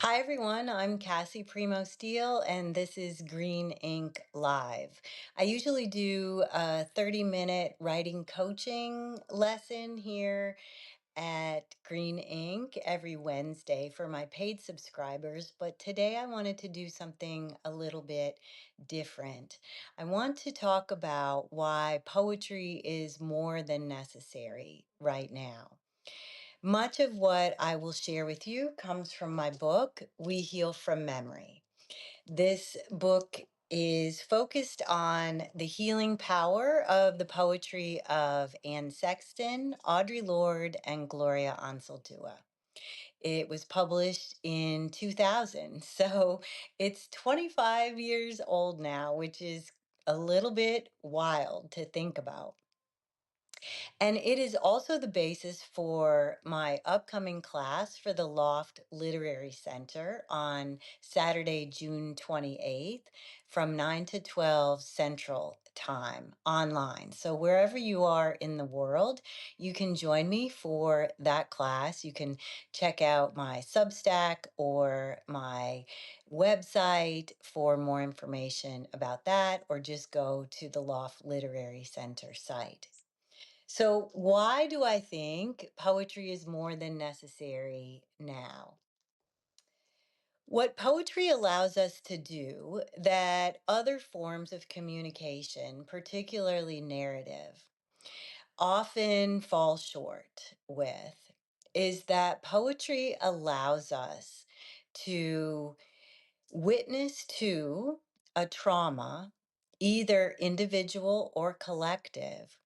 Hi, everyone. I'm Cassie Premo Steele, and this is Green Ink Live. I usually do a 30-minute writing coaching lesson here at Green Ink every Wednesday for my paid subscribers, but today I wanted to do something a little bit different. I want to talk about why poetry is more than necessary right now. Much of what I will share with you comes from my book, We Heal from Memory. This book is focused on the healing power of the poetry of Anne Sexton, Audre Lorde, and Gloria Anzaldúa. It was published in 2000, so it's 25 years old now, which is a little bit wild to think about. And it is also the basis for my upcoming class for the Loft Literary Center on Saturday, June 28th from 9 to 12 Central Time online. So wherever you are in the world, you can join me for that class. You can check out my Substack or my website for more information about that, or just go to the Loft Literary Center site. So, why do I think poetry is more than necessary now? What poetry allows us to do that other forms of communication, particularly narrative, often fall short with is that poetry allows us to witness to a trauma, either individual or collective,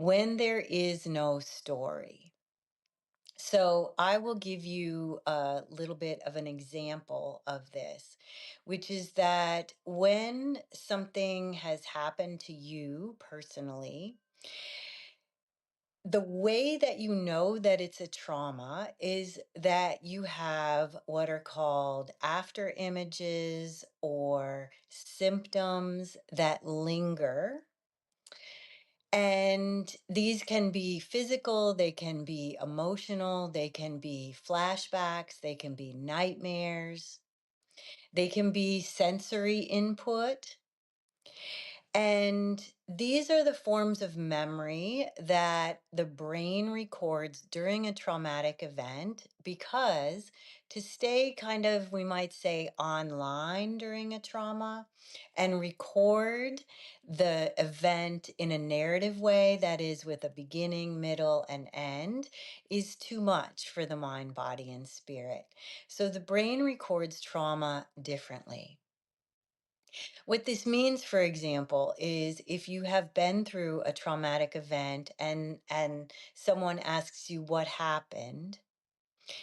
when there is no story. So I will give you a little bit of an example of this, which is that when something has happened to you personally, the way that you know that it's a trauma is that you have what are called after images or symptoms that linger. And these can be physical, they can be emotional, they can be flashbacks, they can be nightmares, they can be sensory input. And these are the forms of memory that the brain records during a traumatic event because to stay kind of, we might say, online during a trauma and record the event in a narrative way that is with a beginning, middle, and end is too much for the mind, body, and spirit. So the brain records trauma differently. What this means, for example, is if you have been through a traumatic event and someone asks you what happened,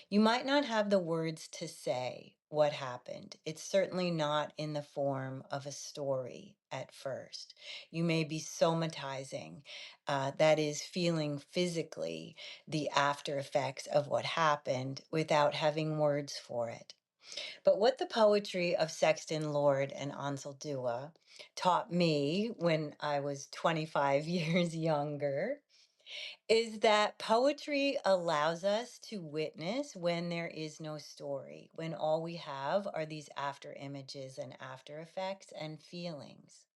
you might not have the words to say what happened. It's certainly not in the form of a story at first. You may be somatizing, that is, feeling physically the after effects of what happened without having words for it. But what the poetry of Sexton, Lord, and Anzaldúa taught me when I was 25 years younger is that poetry allows us to witness when there is no story, when all we have are these after images and after effects and feelings.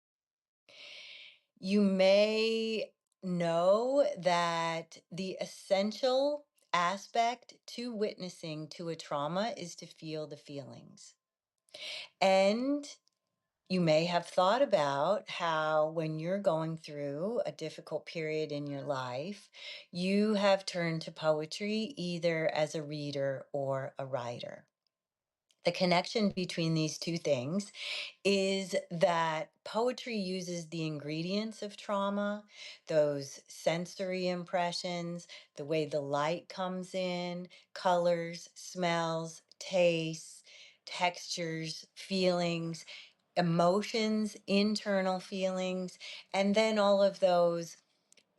You may know that the essential aspect to witnessing to a trauma is to feel the feelings. And you may have thought about how, when you're going through a difficult period in your life, you have turned to poetry either as a reader or a writer. The connection between these two things is that poetry uses the ingredients of trauma, those sensory impressions, the way the light comes in, colors, smells, tastes, textures, feelings, emotions, internal feelings, and then all of those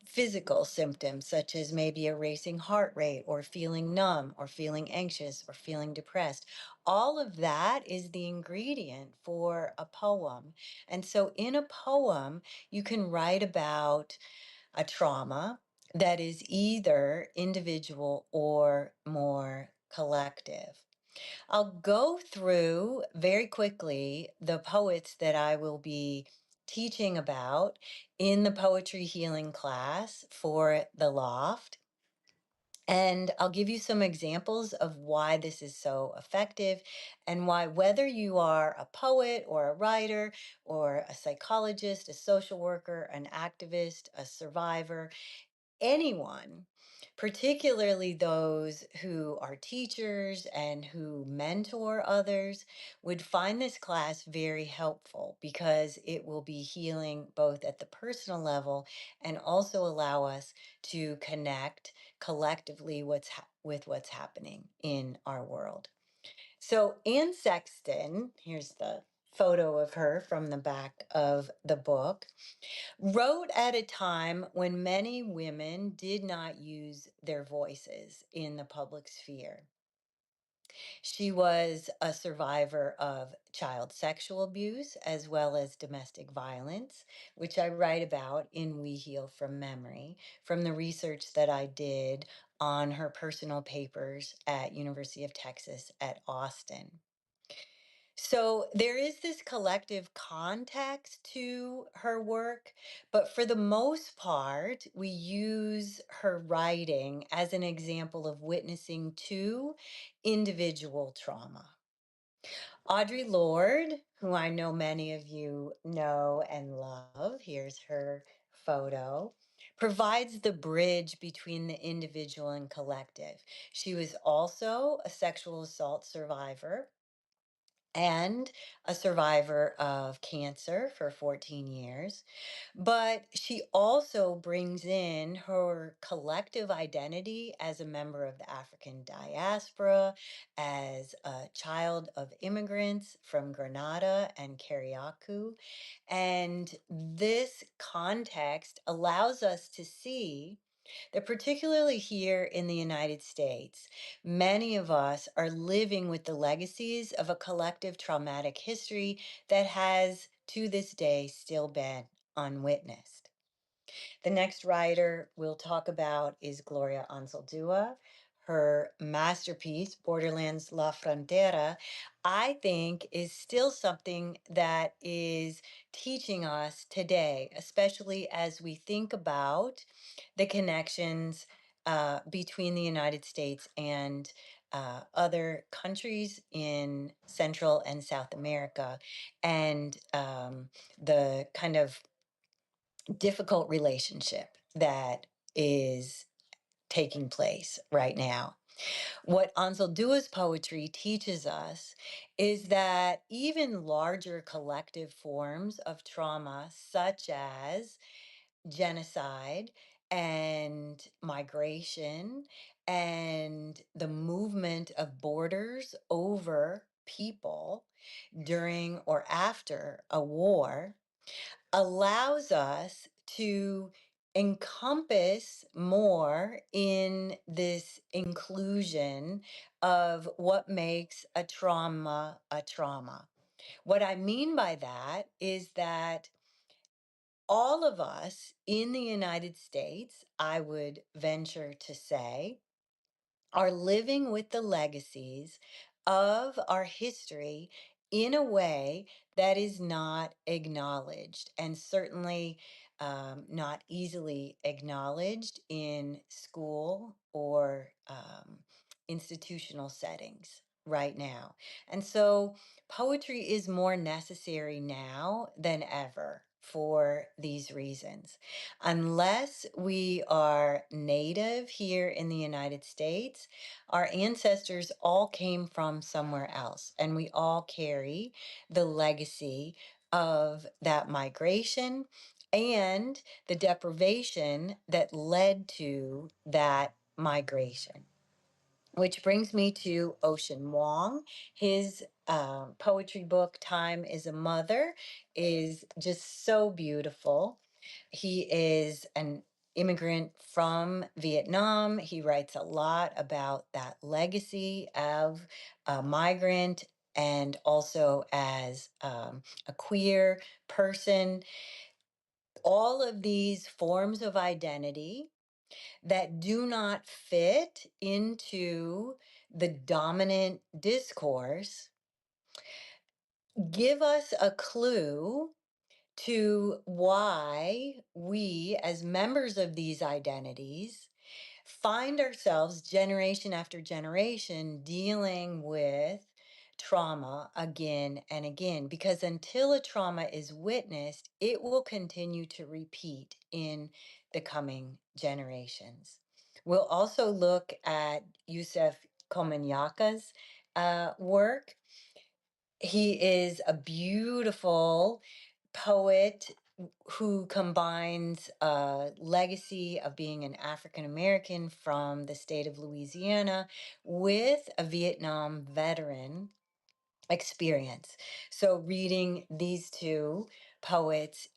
physical symptoms, such as maybe a racing heart rate, or feeling numb, or feeling anxious, or feeling depressed. All of that is the ingredient for a poem. And so, in a poem, you can write about a trauma that is either individual or more collective. I'll go through very quickly the poets that I will be teaching about in the poetry healing class for the Loft. And I'll give you some examples of why this is so effective and why, whether you are a poet or a writer or a psychologist, a social worker, an activist, a survivor, anyone, particularly those who are teachers and who mentor others, would find this class very helpful because it will be healing both at the personal level and also allow us to connect collectively with what's happening in our world. So Anne Sexton, here's the photo of her from the back of the book, wrote at a time when many women did not use their voices in the public sphere. She was a survivor of child sexual abuse as well as domestic violence, which I write about in We Heal from Memory from the research that I did on her personal papers at University of Texas at Austin. So there is this collective context to her work, but for the most part, we use her writing as an example of witnessing to individual trauma. Audre Lorde, who I know many of you know and love, here's her photo, provides the bridge between the individual and collective. She was also a sexual assault survivor and a survivor of cancer for 14 years. But she also brings in her collective identity as a member of the African diaspora, as a child of immigrants from Grenada and Carriacou. And this context allows us to see that, particularly here in the United States, many of us are living with the legacies of a collective traumatic history that has, to this day, still been unwitnessed. The next writer we'll talk about is Gloria Anzaldúa. Her masterpiece, Borderlands La Frontera, I think is still something that is teaching us today, especially as we think about the connections between the United States and other countries in Central and South America, and the kind of difficult relationship that is taking place right now. What Anzaldua's poetry teaches us is that even larger collective forms of trauma, such as genocide and migration and the movement of borders over people during or after a war, allows us to encompass more in this inclusion of what makes a trauma a trauma. What I mean by that is that all of us in the United States, I would venture to say, are living with the legacies of our history in a way that is not acknowledged, and certainly not easily acknowledged in school or institutional settings right now. And so poetry is more necessary now than ever for these reasons. Unless we are native here in the United States, our ancestors all came from somewhere else, and we all carry the legacy of that migration and the deprivation that led to that migration. Which brings me to Ocean Wong. His poetry book, Time is a Mother, is just so beautiful. He is an immigrant from Vietnam. He writes a lot about that legacy of a migrant and also as a queer person. All of these forms of identity that do not fit into the dominant discourse, give us a clue to why we, as members of these identities, find ourselves generation after generation dealing with trauma again and again. Because until a trauma is witnessed, it will continue to repeat in the coming generations. We'll also look at Yusef Komanyaka's work. He is a beautiful poet who combines a legacy of being an African American from the state of Louisiana with a Vietnam veteran experience. So, reading these two poets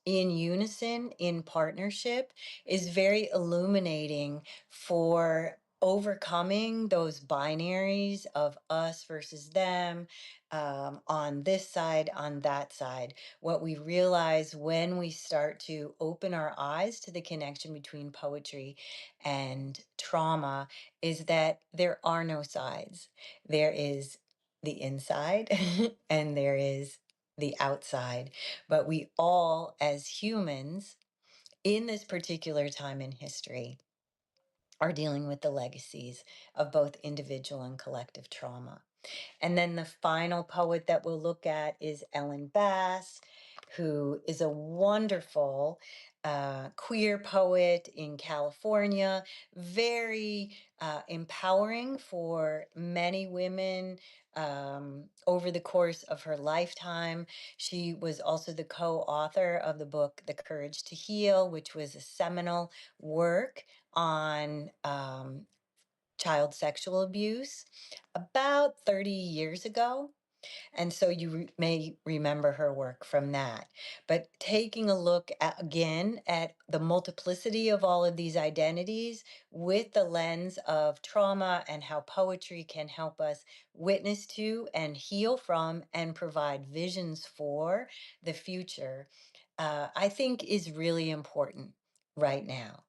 in unison, in partnership, is very illuminating for overcoming those binaries of us versus them, on this side, on that side. What we realize when we start to open our eyes to the connection between poetry and trauma is that there are no sides. There is the inside and there is the outside. But we all, as humans, in this particular time in history, are dealing with the legacies of both individual and collective trauma. And then the final poet that we'll look at is Ellen Bass, who is a wonderful queer poet in California, very empowering for many women over the course of her lifetime. She was also the co author of the book, The Courage to Heal, which was a seminal work on child sexual abuse about 30 years ago. And so you may remember her work from that. But taking a look again at the multiplicity of all of these identities with the lens of trauma and how poetry can help us witness to and heal from and provide visions for the future, I think is really important right now.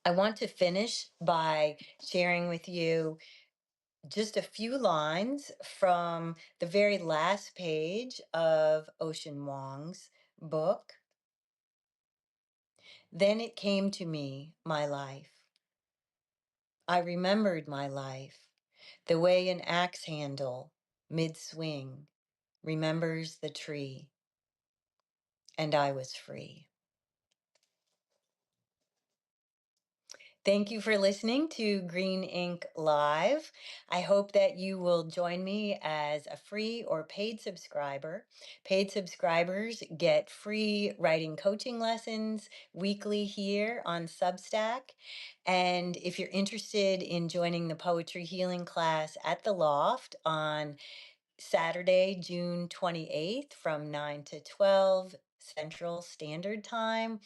I want to finish by sharing with you just a few lines from the very last page of Ocean Wong's book. Then it came to me, my life. I remembered my life, the way an axe handle, mid swing, remembers the tree, and I was free. Thank you for listening to Green Ink Live. I hope that you will join me as a free or paid subscriber. Paid subscribers get free writing coaching lessons weekly here on Substack. And if you're interested in joining the poetry healing class at the Loft on Saturday, June 28th from 9 to 12 Central Standard Time,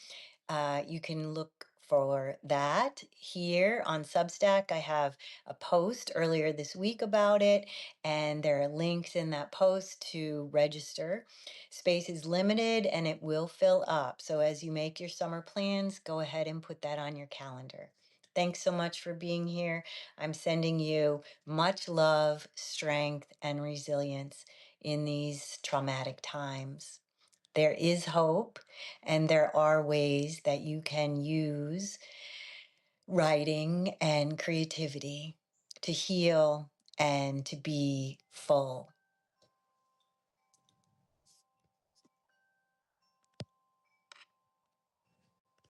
you can look for that here on Substack. I have a post earlier this week about it, and there are links in that post to register. Space is limited and it will fill up. So as you make your summer plans, go ahead and put that on your calendar. Thanks so much for being here. I'm sending you much love, strength, and resilience in these traumatic times. There is hope, and there are ways that you can use writing and creativity to heal and to be full.